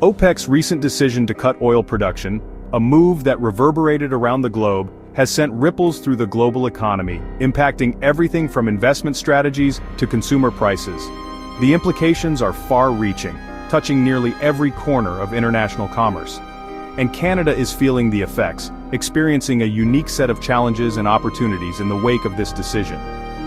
OPEC's recent decision to cut oil production, a move that reverberated around the globe, has sent ripples through the global economy, impacting everything from investment strategies to consumer prices. The implications are far-reaching, touching nearly every corner of international commerce. And Canada is feeling the effects, experiencing a unique set of challenges and opportunities in the wake of this decision.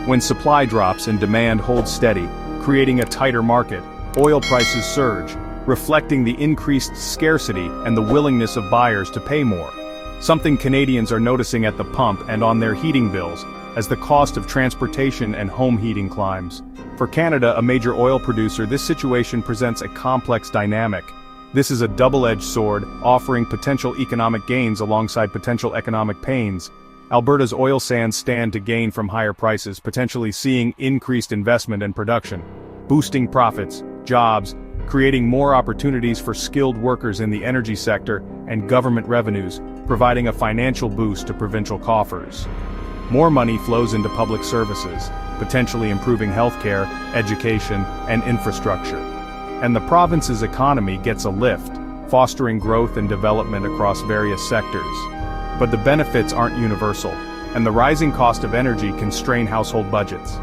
When supply drops and demand holds steady, creating a tighter market, oil prices surge, reflecting the increased scarcity and the willingness of buyers to pay more. Something Canadians are noticing at the pump and on their heating bills, as the cost of transportation and home heating climbs. For Canada, a major oil producer, this situation presents a complex dynamic. This is a double-edged sword, offering potential economic gains alongside potential economic pains. Alberta's oil sands stand to gain from higher prices, potentially seeing increased investment and production, boosting profits, jobs, creating more opportunities for skilled workers in the energy sector and government revenues, providing a financial boost to provincial coffers. More money flows into public services, potentially improving healthcare, education, and infrastructure. And the province's economy gets a lift, fostering growth and development across various sectors. But the benefits aren't universal, and the rising cost of energy can strain household budgets.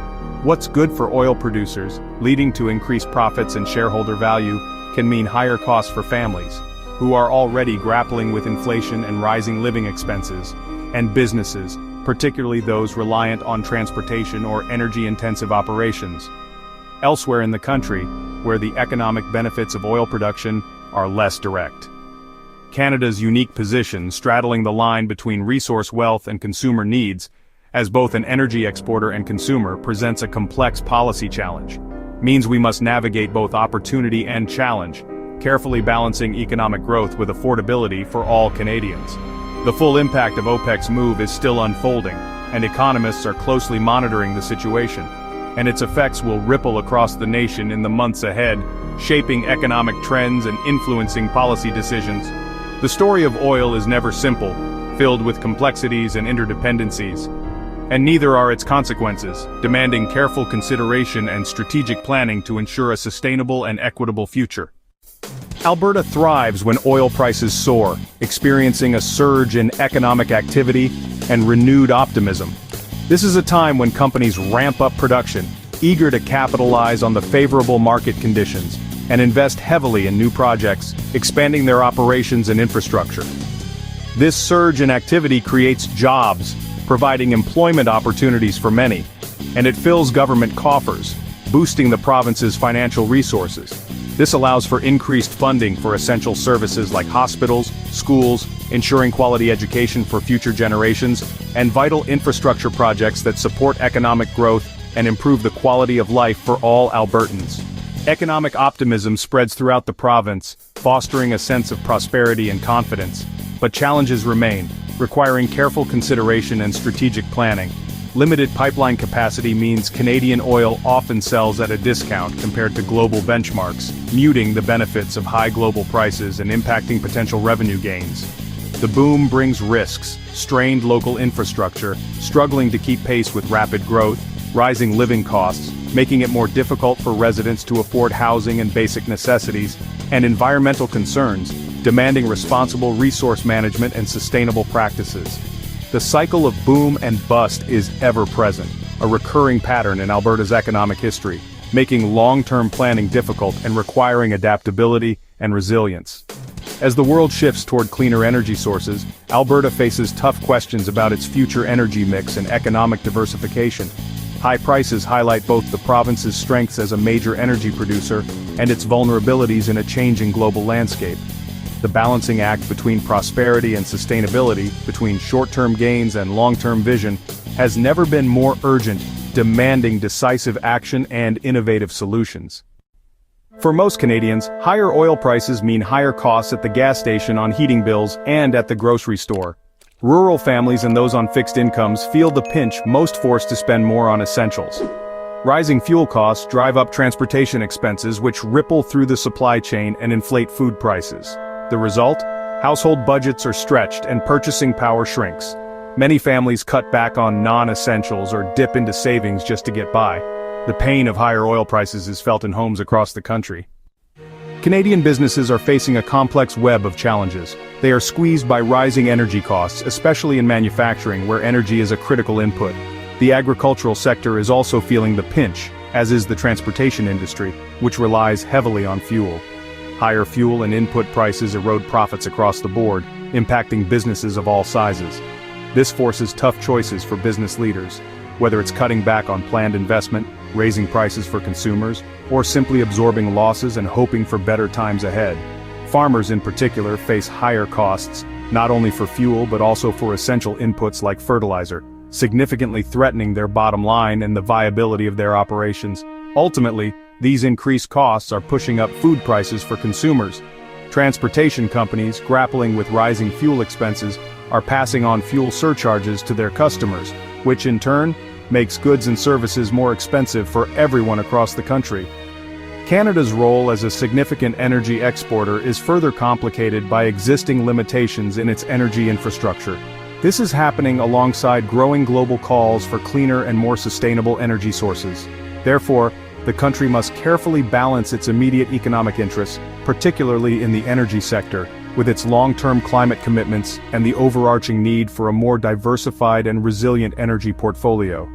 What's good for oil producers, leading to increased profits and shareholder value, can mean higher costs for families, who are already grappling with inflation and rising living expenses, and businesses, particularly those reliant on transportation or energy-intensive operations. Elsewhere in the country, where the economic benefits of oil production are less direct. Canada's unique position, straddling the line between resource wealth and consumer needs, as both an energy exporter and consumer, presents a complex policy challenge. Means we must navigate both opportunity and challenge, carefully balancing economic growth with affordability for all Canadians. The full impact of OPEC's move is still unfolding, and economists are closely monitoring the situation, and its effects will ripple across the nation in the months ahead, shaping economic trends and influencing policy decisions. The story of oil is never simple, filled with complexities and interdependencies. And neither are its consequences, demanding careful consideration and strategic planning to ensure a sustainable and equitable future. Alberta thrives when oil prices soar, experiencing a surge in economic activity and renewed optimism. This is a time when companies ramp up production, eager to capitalize on the favorable market conditions, and invest heavily in new projects, expanding their operations and infrastructure. This surge in activity creates jobs, providing employment opportunities for many, and it fills government coffers, boosting the province's financial resources. This allows for increased funding for essential services like hospitals, schools, ensuring quality education for future generations, and vital infrastructure projects that support economic growth and improve the quality of life for all Albertans. Economic optimism spreads throughout the province, fostering a sense of prosperity and confidence. But challenges remain, requiring careful consideration and strategic planning. Limited pipeline capacity means Canadian oil often sells at a discount compared to global benchmarks, muting the benefits of high global prices and impacting potential revenue gains. The boom brings risks, strained local infrastructure, struggling to keep pace with rapid growth, rising living costs, making it more difficult for residents to afford housing and basic necessities, and environmental concerns, demanding responsible resource management and sustainable practices. The cycle of boom and bust is ever present, a recurring pattern in Alberta's economic history, making long-term planning difficult and requiring adaptability and resilience. As the world shifts toward cleaner energy sources, Alberta faces tough questions about its future energy mix and economic diversification. High prices highlight both the province's strengths as a major energy producer and its vulnerabilities in a changing global landscape. The balancing act between prosperity and sustainability, between short-term gains and long-term vision, has never been more urgent, demanding decisive action and innovative solutions. For most Canadians, higher oil prices mean higher costs at the gas station, on heating bills, and at the grocery store. Rural families and those on fixed incomes feel the pinch, most forced to spend more on essentials. Rising fuel costs drive up transportation expenses, which ripple through the supply chain and inflate food prices. The result? Household budgets are stretched and purchasing power shrinks. Many families cut back on non-essentials or dip into savings just to get by. The pain of higher oil prices is felt in homes across the country. Canadian businesses are facing a complex web of challenges. They are squeezed by rising energy costs, especially in manufacturing where energy is a critical input. The agricultural sector is also feeling the pinch, as is the transportation industry, which relies heavily on fuel. Higher fuel and input prices erode profits across the board, impacting businesses of all sizes. This forces tough choices for business leaders, whether it's cutting back on planned investment, raising prices for consumers, or simply absorbing losses and hoping for better times ahead. Farmers in particular face higher costs, not only for fuel but also for essential inputs like fertilizer, significantly threatening their bottom line and the viability of their operations. Ultimately, these increased costs are pushing up food prices for consumers. Transportation companies, grappling with rising fuel expenses, are passing on fuel surcharges to their customers, which in turn makes goods and services more expensive for everyone across the country. Canada's role as a significant energy exporter is further complicated by existing limitations in its energy infrastructure. This is happening alongside growing global calls for cleaner and more sustainable energy sources. Therefore, the country must carefully balance its immediate economic interests, particularly in the energy sector, with its long-term climate commitments and the overarching need for a more diversified and resilient energy portfolio.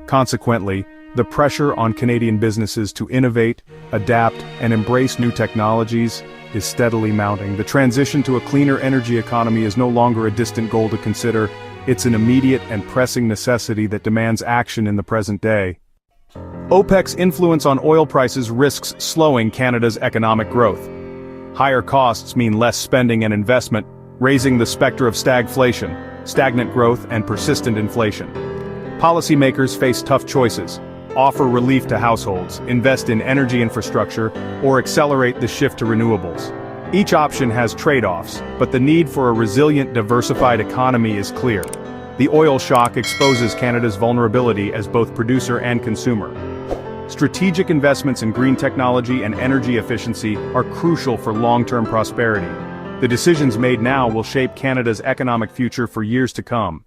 Consequently, the pressure on Canadian businesses to innovate, adapt, and embrace new technologies is steadily mounting. The transition to a cleaner energy economy is no longer a distant goal to consider, it's an immediate and pressing necessity that demands action in the present day. OPEC's influence on oil prices risks slowing Canada's economic growth. Higher costs mean less spending and investment, raising the specter of stagflation, stagnant growth, and persistent inflation. Policymakers face tough choices: offer relief to households, invest in energy infrastructure, or accelerate the shift to renewables. Each option has trade-offs, but the need for a resilient, diversified economy is clear. The oil shock exposes Canada's vulnerability as both producer and consumer. Strategic investments in green technology and energy efficiency are crucial for long-term prosperity. The decisions made now will shape Canada's economic future for years to come.